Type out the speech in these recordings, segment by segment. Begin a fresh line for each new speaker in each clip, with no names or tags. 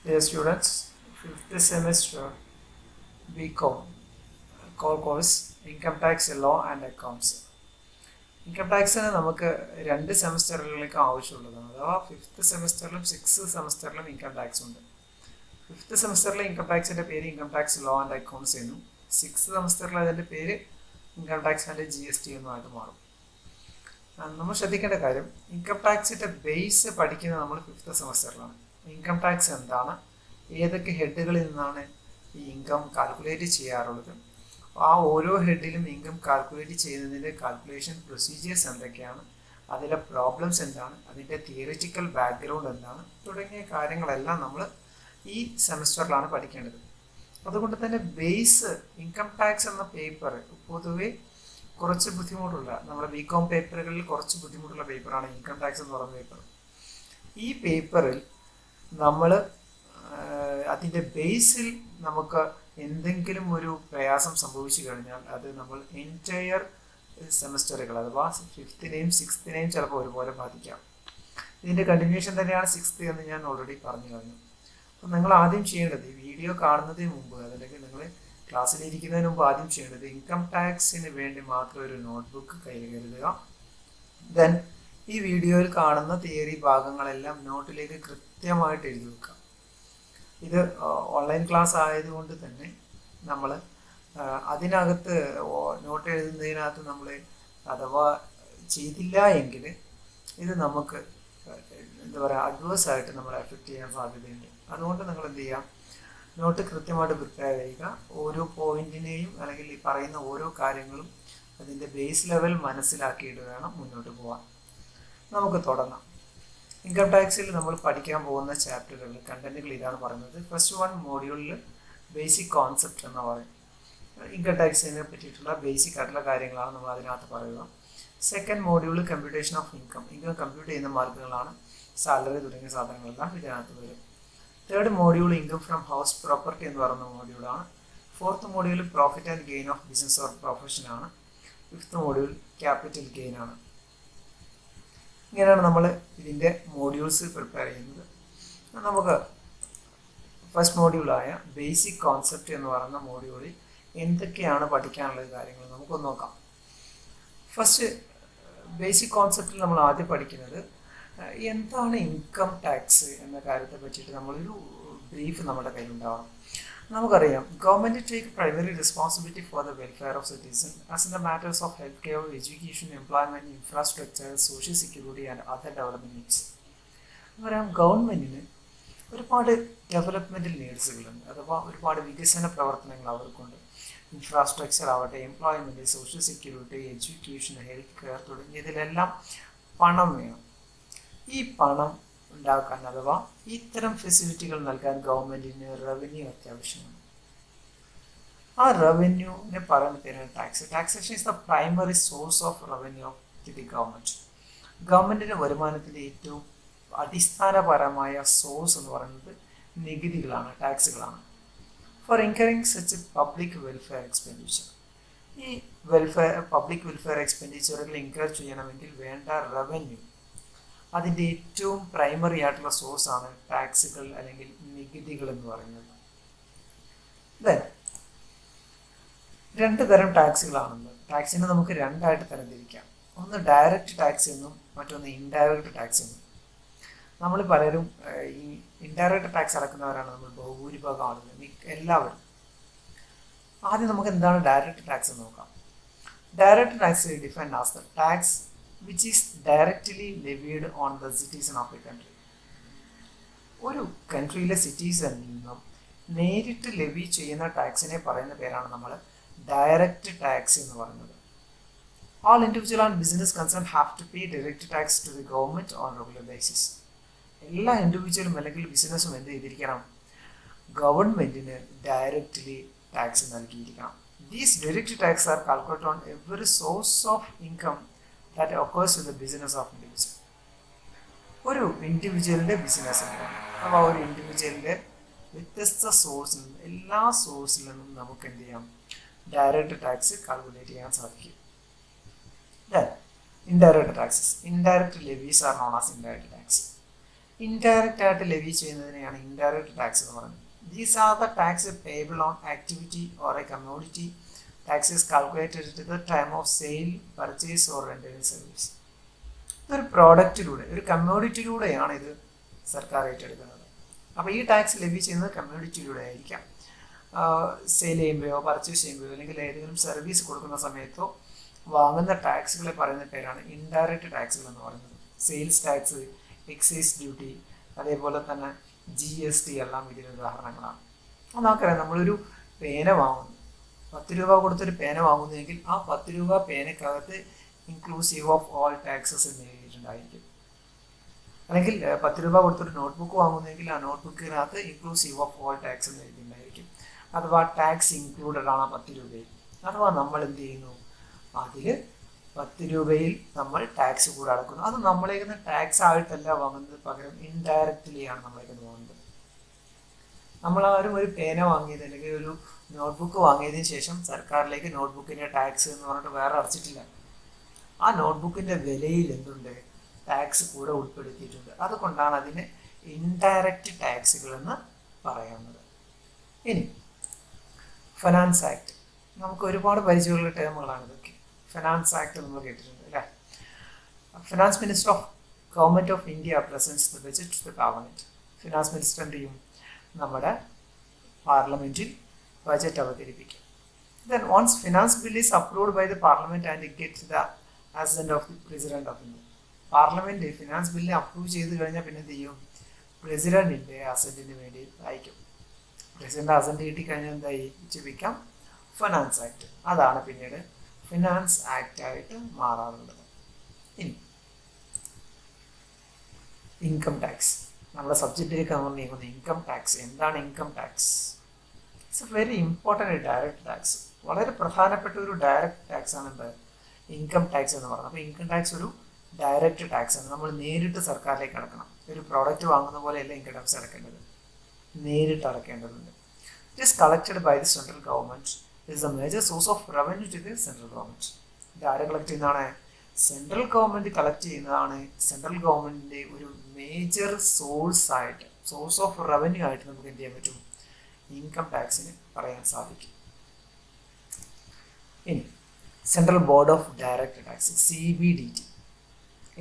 Dear students, fifth semester BCom core course Income Tax Law and Accounts. Income ടാക്സിന് നമുക്ക് 2 സെമസ്റ്ററുകളിലേക്ക് ആവശ്യമുള്ളതാണ്. അഥവാ ഫിഫ്ത്ത് സെമസ്റ്ററിലും സിക്സ് സെമസ്റ്ററിലും ഇൻകം ടാക്സ് ഉണ്ട്. ഫിഫ്ത്ത് സെമസ്റ്ററിലെ ഇൻകം ടാക്സിൻ്റെ പേര് income tax law and accounts എന്നും സിക്സ് സെമസ്റ്ററിൽ അതിൻ്റെ പേര് ഇൻകം ടാക്സ് ആൻഡ് GST എന്നുമായിട്ട് മാറും. നമ്മൾ ശ്രദ്ധിക്കേണ്ട കാര്യം, ഇൻകം ടാക്സിൻ്റെ ബേസ് പഠിക്കുന്നത് നമ്മൾ ഫിഫ്ത്ത് സെമസ്റ്ററിലാണ്. ഇൻകം ടാക്സ് എന്താണ്, ഏതൊക്കെ ഹെഡുകളിൽ നിന്നാണ് ഈ ഇൻകം കാൽക്കുലേറ്റ് ചെയ്യാറുള്ളത്, ആ ഓരോ ഹെഡിലും ഇൻകം കാൽക്കുലേറ്റ് ചെയ്യുന്നതിൻ്റെ കാൽക്കുലേഷൻ പ്രൊസീജിയേഴ്സ് എന്തൊക്കെയാണ്, അതിലെ പ്രോബ്ലംസ് എന്താണ്, അതിൻ്റെ തിയറിറ്റിക്കൽ ബാക്ക്ഗ്രൗണ്ട് എന്താണ് തുടങ്ങിയ കാര്യങ്ങളെല്ലാം നമ്മൾ ഈ സെമസ്റ്ററിലാണ് പഠിക്കേണ്ടത്. അതുകൊണ്ട് തന്നെ ബേസ് ഇൻകം ടാക്സ് എന്ന പേപ്പർ പൊതുവെ കുറച്ച് ബുദ്ധിമുട്ടുള്ള, നമ്മുടെ BCom പേപ്പറുകളിൽ കുറച്ച് ബുദ്ധിമുട്ടുള്ള പേപ്പറാണ് ഇൻകം ടാക്സ് എന്ന് പറയുന്ന പേപ്പർ. ഈ പേപ്പറിൽ നമ്മൾ അതിൻ്റെ ബേസിൽ നമുക്ക് എന്തെങ്കിലും ഒരു പ്രയാസം സംഭവിച്ചു കഴിഞ്ഞാൽ അത് നമ്മൾ എൻറ്റയർ സെമസ്റ്ററുകൾ അഥവാ ഫിഫ്ത്തിനെയും സിക്സ്ത്തിനെയും ചിലപ്പോൾ ഒരുപോലെ ബാധിക്കാം. ഇതിൻ്റെ കണ്ടിന്യൂഷൻ തന്നെയാണ് സിക്സ്ത്ത് എന്ന് ഞാൻ ഓൾറെഡി പറഞ്ഞു കഴിഞ്ഞു. അപ്പം നിങ്ങൾ ആദ്യം ചെയ്യേണ്ടത്, ഈ വീഡിയോ കാണുന്നതിന് മുമ്പ് അതല്ലെങ്കിൽ നിങ്ങൾ ക്ലാസ്സിലിരിക്കുന്നതിന് മുമ്പ് ആദ്യം ചെയ്യേണ്ടത് ഇൻകം ടാക്സിന് വേണ്ടി മാത്രം ഒരു നോട്ട്ബുക്ക് കയ്യിൽ കരുതുക. ദെൻ ഈ വീഡിയോയിൽ കാണുന്ന തിയറി ഭാഗങ്ങളെല്ലാം നോട്ടിലേക്ക് കൃത്യമായിട്ട് എഴുതി വെക്കുക. ഇത് ഓൺലൈൻ ക്ലാസ് ആയതുകൊണ്ട് തന്നെ നമ്മൾ അതിനകത്ത് നോട്ട് എഴുതുന്നതിനകത്ത് നമ്മൾ അഥവാ ചെയ്തില്ല എങ്കിൽ ഇത് നമുക്ക് എന്താ പറയുക അഡ്വേഴ്സായിട്ട് നമ്മളെ എഫക്റ്റ് ചെയ്യാൻ സാധ്യതയുണ്ട്. അതുകൊണ്ട് നിങ്ങൾ എന്ത് ചെയ്യുക, നോട്ട് കൃത്യമായിട്ട് പ്രിപ്പയർ ചെയ്യുക. ഓരോ പോയിന്റിനെയും അല്ലെങ്കിൽ ഈ പറയുന്ന ഓരോ കാര്യങ്ങളും അതിൻ്റെ ബേസ് ലെവൽ മനസ്സിലാക്കിയിട്ട് വേണം മുന്നോട്ട് പോകാൻ. നമുക്ക് തുടങ്ങാം. ഇൻകം ടാക്സിൽ നമ്മൾ പഠിക്കാൻ പോകുന്ന ചാപ്റ്ററുകളിൽ കണ്ടന്റുകൾ ഇതാണ് പറയുന്നത്. ഫസ്റ്റ് വൺ മോഡ്യൂളിൽ ബേസിക് കോൺസെപ്റ്റ് എന്ന് പറയും. ഇൻകം ടാക്സിനെ പറ്റിയിട്ടുള്ള ബേസിക് ആയിട്ടുള്ള കാര്യങ്ങളാണ് നമ്മൾ അതിനകത്ത് പറയുക. Second module computation of income compute ചെയ്യുന്ന മാർക്കുകളാണ്, സാലറി തുടങ്ങിയ സാധനങ്ങളെല്ലാം ഇതിനകത്ത് വരും. Third module income from house property എന്ന് പറയുന്ന മോഡ്യൂളാണ്. Fourth module profit and gain of business or പ്രൊഫഷനാണ്. ഫിഫ്ത്ത് മോഡ്യൂൾ ക്യാപിറ്റൽ ഗെയിൻ ആണ്. ഇങ്ങനെയാണ് നമ്മൾ ഇതിൻ്റെ മോഡ്യൂൾസ് പ്രിപ്പയർ ചെയ്യുന്നത്. നമുക്ക് ഫസ്റ്റ് മോഡ്യൂളായ ബേസിക് കോൺസെപ്റ്റ് എന്ന് പറയുന്ന മോഡ്യൂളിൽ എന്തൊക്കെയാണ് പഠിക്കാനുള്ള കാര്യങ്ങൾ നമുക്കൊന്ന് നോക്കാം. ഫസ്റ്റ് ബേസിക് കോൺസെപ്റ്റിൽ നമ്മൾ ആദ്യം പഠിക്കുന്നത് എന്താണ് ഇൻകം ടാക്സ് എന്ന കാര്യത്തെ പറ്റിയിട്ട് നമ്മളൊരു ബ്രീഫ് നമ്മുടെ കയ്യിലുണ്ടാവണം. നമുക്കറിയാം, government take primary responsibility for the welfare of citizen as in the matters of health care, education, employment, infrastructure, social security and other development needs. നമുക്കറിയാം, ഗവൺമെൻറ്റിന് ഒരുപാട് ഡെവലപ്മെൻറ്റൽ നീഡ്സുകളുണ്ട്, അഥവാ ഒരുപാട് വികസന പ്രവർത്തനങ്ങൾ അവർക്കുണ്ട്. ഇൻഫ്രാസ്ട്രക്ചർ ആവട്ടെ, employment, social security, education, health care തുടങ്ങിയതിലെല്ലാം പണം വേണം. ഈ പണം ഉണ്ടാക്കാൻ അഥവാ ഇത്തരം ഫെസിലിറ്റികൾ നൽകാൻ ഗവൺമെൻറ്റിന് റവന്യൂ അത്യാവശ്യമാണ്. ആ റവന്യൂവിനെ പറയുന്ന പേരാണ് tax. Taxation is the primary source of revenue of the government. ഗവൺമെൻറ്റിൻ്റെ വരുമാനത്തിൻ്റെ ഏറ്റവും അടിസ്ഥാനപരമായ സോഴ്സ് എന്ന് പറയുന്നത് നികുതികളാണ്, ടാക്സുകളാണ്. For incurring such public welfare expenditure, ഈ പബ്ലിക് വെൽഫെയർ എക്സ്പെൻഡിച്ചറുകൾ ഇൻകർ ചെയ്യണമെങ്കിൽ വേണ്ട റവന്യൂ, അതിൻ്റെ ഏറ്റവും പ്രൈമറി ആയിട്ടുള്ള സോഴ്സാണ് ടാക്സുകൾ അല്ലെങ്കിൽ നികുതികൾ എന്ന് പറയുന്നത്. ദെൻ രണ്ട് തരം ടാക്സുകളാണുള്ളത്. ടാക്സിനെ നമുക്ക് രണ്ടായിട്ട് തരംതിരിക്കാം. ഒന്ന് ഡയറക്റ്റ് ടാക്സ് എന്നും മറ്റൊന്ന് ഇൻഡയറക്റ്റ് ടാക്സ് എന്നും. നമ്മൾ പലരും ഈ ഇൻഡയറക്റ്റ് ടാക്സ് അടക്കുന്നവരാണ് നമ്മൾ ബഹുഭൂരിഭാഗം ആളുകൾ, എല്ലാവരും. ആദ്യം നമുക്ക് എന്താണ് ഡയറക്റ്റ് ടാക്സ് എന്ന് നോക്കാം. Direct tax defined as the tax which is directly levied on the citizen of a country. ഒരു കൺട്രിയിലെ സിറ്റിസണിൽ നിന്നും നേരിട്ട് ലെവി ചെയ്യുന്ന ടാക്സിനെ പറയുന്ന പേരാണ് നമ്മൾ ഡയറക്റ്റ് ടാക്സ് എന്ന് പറയുന്നത്. All individual and business concerned have to pay direct tax to the government on regular basis. എല്ലാ ഇൻഡിവിജ്വലും അല്ലെങ്കിൽ ബിസിനസ്സും എന്ത് ചെയ്തിരിക്കണം, ഗവൺമെൻറ്റിന് ഡയറക്റ്റ്ലി ടാക്സ് നൽകിയിരിക്കണം. These direct tax are calculated on every source of income that occurs to the business of individual. ഒരു ഇൻഡിവിജ്വലിൻ്റെ business എന്താണ്, അപ്പോൾ ഒരു ഇൻഡിവിജ്വലിൻ്റെ വ്യത്യസ്ത സോഴ്സിൽ നിന്നും എല്ലാ സോഴ്സിൽ നിന്നും നമുക്ക് എന്ത് ചെയ്യാം, ഡയറക്റ്റ് ടാക്സ് കാൽക്കുലേറ്റ് ചെയ്യാൻ സാധിക്കും. Then indirect taxes, indirect levies are known as indirect tax. Indirect ആയിട്ട് ലെവി ചെയ്യുന്നതിനെയാണ് ഇൻഡയറക്റ്റ് ടാക്സ് എന്ന് പറയുന്നത്. These are the tax payable on activity or A commodity. Tax is calculated at the time of sale, purchase or rental service. ഇതൊരു പ്രോഡക്റ്റിലൂടെ, ഒരു കമ്മോഡിറ്റിയിലൂടെയാണ് ഇത് സർക്കാർ ഏറ്റെടുക്കുന്നത്. അപ്പോൾ ഈ ടാക്സ് ലെവി ചെയ്യുന്നത് കമ്മോഡിറ്റിയിലൂടെ ആയിരിക്കാം. സെയിൽ ചെയ്യുമ്പോഴോ പർച്ചേസ് ചെയ്യുമ്പോഴോ അല്ലെങ്കിൽ ഏതെങ്കിലും സർവീസ് കൊടുക്കുന്ന സമയത്തോ വാങ്ങുന്ന ടാക്സുകളെ പറയുന്ന പേരാണ് ഇൻഡയറക്റ്റ് ടാക്സുകൾ എന്ന് പറയുന്നത്. സെയിൽസ് ടാക്സ്, എക്സൈസ് ഡ്യൂട്ടി, അതേപോലെ തന്നെ GST എല്ലാം ഇതിന് ഉദാഹരണങ്ങളാണ്. അപ്പോൾ നമുക്കറിയാം, നമ്മളൊരു പേന വാങ്ങുന്നു, 10 രൂപ കൊടുത്തൊരു പേന വാങ്ങുന്നതെങ്കിൽ ആ 10 രൂപ പേനക്കകത്ത് ഇൻക്ലൂസീവ് ഓഫ് ഓൾ ടാക്സസ് എന്ന് എഴുതിയിട്ടുണ്ടായിരിക്കും. അല്ലെങ്കിൽ 10 രൂപ കൊടുത്തൊരു നോട്ട്ബുക്ക് വാങ്ങുന്നതെങ്കിൽ ആ നോട്ട്ബുക്കിനകത്ത് ഇൻക്ലൂസീവ് ഓഫ് ഓൾ ടാക്സ് എന്ന് എഴുതിയിട്ടുണ്ടായിരിക്കും. അഥവാ ടാക്സ് ഇൻക്ലൂഡഡ് ആണ് 10 രൂപയിൽ. അഥവാ നമ്മൾ എന്ത് ചെയ്യുന്നു, അതിൽ 10 രൂപയിൽ നമ്മൾ ടാക്സ് കൂടെ അടക്കുന്നു. അത് നമ്മളേക്കുന്ന ടാക്സ് ആയിട്ടല്ല വാങ്ങുന്നത്, പകരം ഇൻഡയറക്റ്റ്ലി ആണ് നമ്മളേക്കുന്നത് വാങ്ങുന്നത്. നമ്മളാരും ഒരു പേന വാങ്ങിയത് അല്ലെങ്കിൽ ഒരു നോട്ട്ബുക്ക് വാങ്ങിയതിന് ശേഷം സർക്കാരിലേക്ക് നോട്ട്ബുക്കിൻ്റെ ടാക്സ് എന്ന് പറഞ്ഞിട്ട് വേറെ അടച്ചിട്ടില്ല. ആ നോട്ട്ബുക്കിൻ്റെ വിലയിൽ എന്തുണ്ട്, ടാക്സ് കൂടെ ഉൾപ്പെടുത്തിയിട്ടുണ്ട്. അതുകൊണ്ടാണ് അതിന് ഇൻഡയറക്റ്റ് ടാക്സുകൾ എന്ന് പറയുന്നത്. ഇനി ഫിനാൻസ് ആക്ട്, നമുക്ക് ഒരുപാട് പരിചയമുള്ള ടേമുകളാണ് ഇതൊക്കെ. ഫിനാൻസ് ആക്ട് നമ്മൾ കേട്ടിട്ടുണ്ട് അല്ലേ. Finance minister of government of India presents the budget to the parliament. Finance minister എന്ത് ചെയ്യും, നമ്മുടെ പാർലമെൻറ്റിൽ ബജറ്റ് അവതരിപ്പിക്കും. Then once finance bill is approved by the parliament and get the assent of the president of India. Parliament finance bill approve ചെയ്ത് കഴിഞ്ഞാൽ പിന്നെ എന്ത് ചെയ്യും, പ്രസിഡന്റിൻ്റെ അസെന്റിന് വേണ്ടി അയക്കും. പ്രസിഡന്റ് അസെന്റ് കിട്ടിക്കഴിഞ്ഞാൽ എന്തായി, ഇറ്റ് ബിക്കം ഫിനാൻസ് ആക്ട്. അതാണ് പിന്നീട് ഫിനാൻസ് ആക്ട് ആയിട്ട് മാറാറുള്ളത്. ഇനി ഇൻകം ടാക്സ്, നമ്മുടെ സബ്ജക്റ്റിലേക്ക് നമ്മൾ നീങ്ങുന്ന ഇൻകം ടാക്സ്. എന്താണ് income tax? It's A very important direct tax. വളരെ പ്രധാനപ്പെട്ട ഒരു ഡയറക്റ്റ് ടാക്സ് ആണ് എന്ത്, ഇൻകം ടാക്സ് എന്ന് പറയുന്നത്. അപ്പോൾ ഇൻകം ടാക്സ് ഒരു ഡയറക്റ്റ് ടാക്സ് ആണ്. നമ്മൾ നേരിട്ട് സർക്കാരിലേക്ക് അടക്കണം. ഒരു പ്രോഡക്റ്റ് വാങ്ങുന്ന പോലെയല്ല ഇൻകം ടാക്സ് അടക്കേണ്ടത്, നേരിട്ട് അടക്കേണ്ടതുണ്ട്. It is collected by the central government. It is a major source of revenue to the central government. ഇത് ആരെ കളക്ട് ചെയ്യുന്നതാണ്, സെൻട്രൽ ഗവൺമെൻറ് കളക്ട് ചെയ്യുന്നതാണ്. സെൻട്രൽ ഗവൺമെൻറ്റിൻ്റെ ഒരു മേജർ സോഴ്സ് ആയിട്ട്, സോഴ്സ് ഓഫ് റവന്യൂ ആയിട്ട് നമുക്ക് എന്ത് ചെയ്യാൻ പറ്റും, ഇൻകം ടാക്സിന് പറയാൻ സാധിക്കും. ഇനി central board of direct tax, CBDT.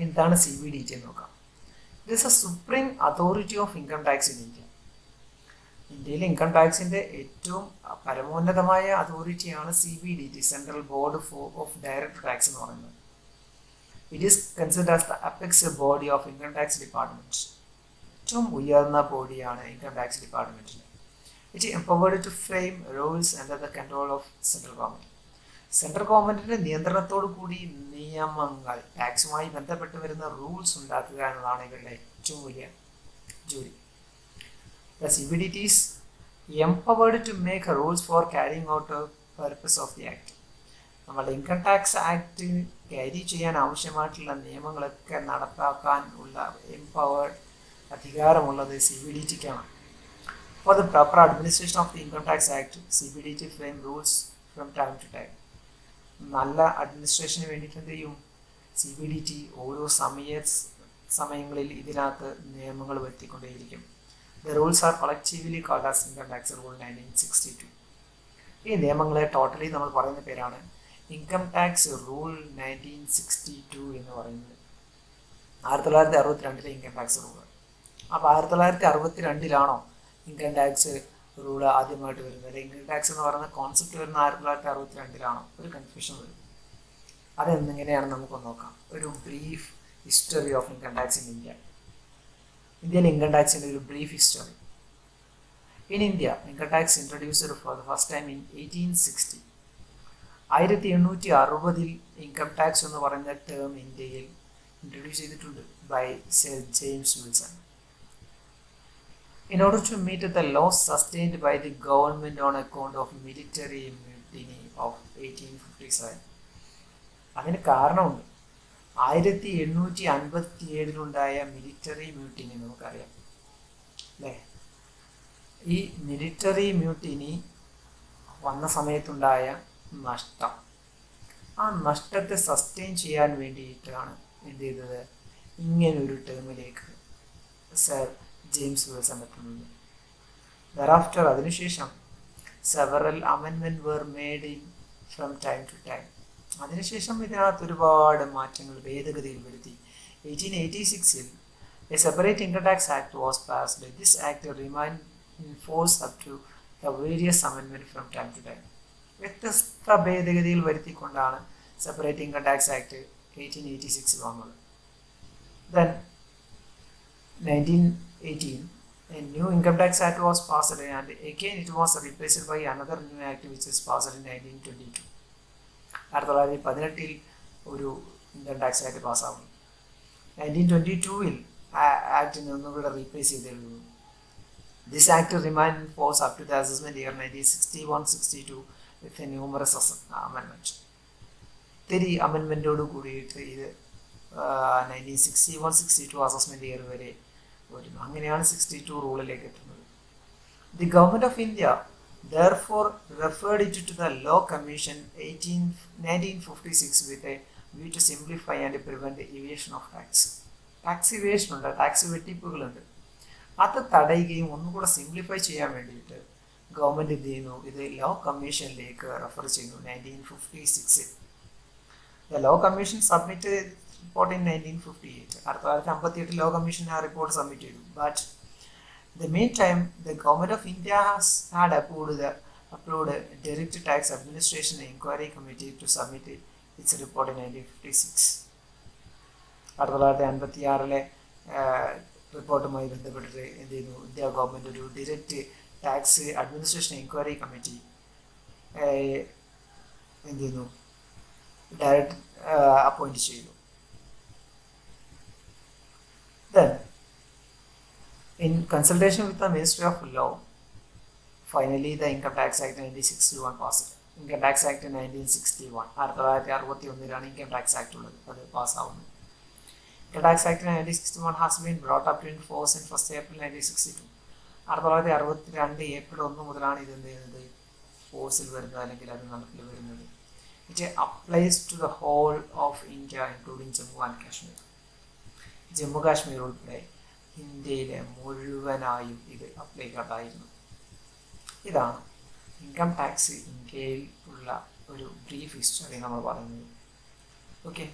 എന്താണ് CBDT എന്ന് നോക്കാം. It is a supreme authority of income tax in India. ഇന്ത്യയിലെ ഇൻകം ടാക്സിൻ്റെ ഏറ്റവും പരമോന്നതമായ അതോറിറ്റിയാണ് CBDT, central board of direct tax എന്ന് പറയുന്നത്. It is considered as the apex body of income tax department. ഏറ്റവും ഉയർന്ന ബോഡിയാണ് ഇൻകം ടാക്സ് ഡിപ്പാർട്ട്മെൻറ്റിന്. It empowered to frame rules under the control of central government. Central ഗവൺമെൻറ്റിൻ്റെ നിയന്ത്രണത്തോടു കൂടി നിയമങ്ങൾ, ടാക്സുമായി ബന്ധപ്പെട്ട് വരുന്ന റൂൾസ് ഉണ്ടാക്കുക എന്നതാണ് ഇവരുടെ ഏറ്റവും വലിയ ജോലി. The CBDT is empowered to make rules for carrying out the purpose of the act. നമ്മുടെ ഇൻകം ടാക്സ് ആക്ട് ക്യാരി ചെയ്യാൻ ആവശ്യമായിട്ടുള്ള നിയമങ്ങളൊക്കെ നടപ്പാക്കാൻ ഉള്ള empowered അധികാരമുള്ളത് CBDTക്കാണ്. For the proper administration of the Income Tax Act, CBDT frame rules from time to time. നല്ല അഡ്മിനിസ്ട്രേഷന് വേണ്ടിയിട്ട് എന്ത് ചെയ്യും, CBDT ഓരോ സമയങ്ങളിൽ ഇതിനകത്ത് നിയമങ്ങൾ വരുത്തിക്കൊണ്ടേയിരിക്കും. The rules are collectively called as Income Tax Rule 1962. ഈ നിയമങ്ങളെ ടോട്ടലി നമ്മൾ പറയുന്ന പേരാണ് ഇൻകം ടാക്സ് റൂൾ 1962 എന്ന് പറയുന്നത്. 1962 ഇൻകം ടാക്സ് റൂൾ. അപ്പോൾ 1962 ഇൻകം ടാക്സ് റൂൾ ആദ്യമായിട്ട് വരുന്നത്? ഇൻകം ടാക്സ് എന്ന് പറയുന്ന കോൺസെപ്റ്റ് വരുന്ന 1962 ഒരു കൺഫ്യൂഷൻ വരും. അതെങ്ങനെയാണ് നമുക്കൊന്ന് നോക്കാം. ഒരു brief history of income tax in India. ഇന്ത്യയിൽ ഇൻകം ടാക്സിൻ്റെ ഒരു brief history. In India, income tax introduced for the first time in 1860. 1860 income tax എന്ന് പറയുന്ന ടേം ഇന്ത്യയിൽ ഇൻട്രൊഡ്യൂസ് ചെയ്തിട്ടുണ്ട് by sir James Wilson. In order to meet the loss sustained by the government on account of military mutiny of 1857. അതിന് കാരണമുണ്ട്. 1857 military mutiny നമുക്കറിയാം അല്ലേ. ഈ military mutiny വന്ന സമയത്തുണ്ടായ നഷ്ടം, ആ നഷ്ടത്തെ സസ്റ്റെയിൻ ചെയ്യാൻ വേണ്ടിയിട്ടാണ് എന്ത് ചെയ്തത്, ഇങ്ങനൊരു ടേമിലേക്ക് സർ ജെയിംസ് വിൽസൺ എത്തുന്നത്. Thereafter, അതിനുശേഷം several amendments were made in from time to time. അതിനുശേഷം ഇതിനകത്ത് ഒരുപാട് മാറ്റങ്ങൾ ഭേദഗതികൾ വരുത്തി. 1886 a separate income tax act was passed. This act remained in force up to the various amendments from time to time. വ്യത്യസ്ത ഭേദഗതികൾ വരുത്തിക്കൊണ്ടാണ് separate income tax act 1886 വന്നത്. Then 1918 a new income tax act was passed, and again it was replaced by another new act which is passed in 1922. 1918 ഒരു income tax act പാസ്സാവുന്നു. 1922 ആക്ടിനെ ഒന്നുകൂടെ replace ചെയ്തിരുന്നു. This act remain in force up to the assessment year 1961-62 with a numerous അമെൻമെന്റ്. ഒത്തിരി അമെൻമെന്റോട് കൂടിയിട്ട് ഇത് 1961-62 അസസ്മെന്റ് ഇയർ വരെ വരുന്നു. അങ്ങനെയാണ് 62 റൂളിലേക്ക് എത്തുന്നത്. The government of India therefore referred it to the Law Commission 1956 with a view to simplify and prevent the evasion of tax. Tax evasion ഉണ്ട്, ടാക്സ് വെട്ടിപ്പുകളുണ്ട്. അത് തടയുകയും ഒന്നുകൂടെ സിംപ്ലിഫൈ ചെയ്യാൻ വേണ്ടിയിട്ട് ഗവൺമെന്റ് എന്ത് ചെയ്യുന്നു, ഇത് ലോ കമ്മീഷനിലേക്ക് റെഫർ ചെയ്യുന്നു 1956. The law commission submit report in 1958. 1958 law commission ആ റിപ്പോർട്ട് സബ്മിറ്റ് ചെയ്തു. But in the meantime, the government of India had approved a Direct Tax Administration Inquiry Committee to submit its report in 1956. 1956 റിപ്പോർട്ടുമായി ബന്ധപ്പെട്ടിട്ട് എന്ത് ചെയ്യുന്നു, India government ഒരു direct tax administration enquiry committee എന്ത് ചെയ്യുന്നു, direct appoint ചെയ്തു. Then, in consultation with the Ministry of Law, finally the Income Tax Act 1961 passed. Income Tax Act 1961 1961 Income Tax Act ഉള്ളത്, അത് പാസ്സാവുന്നു. Income Tax Act 1961 has been brought up in force in 1st April 1962. 1962 April 1 മുതലാണ് ഇത് എന്ത് ചെയ്യുന്നത്, ഫോഴ്സിൽ വരുന്നത് അല്ലെങ്കിൽ അത് നടപ്പിൽ വരുന്നത്. It applies to the whole of India including Jammu and Kashmir. Jammu Kashmir ഉൾപ്പെടെ ഇന്ത്യയിലെ മുഴുവനായും ഇത് അപ്ലൈക്കബിളായിരുന്നു. ഇതാണ് ഇൻകം ടാക്സ് ഇന്ത്യയിൽ ഉള്ള ഒരു ബ്രീഫ് ഹിസ്റ്ററി നമ്മൾ പറയുന്നത്. ഓക്കെ.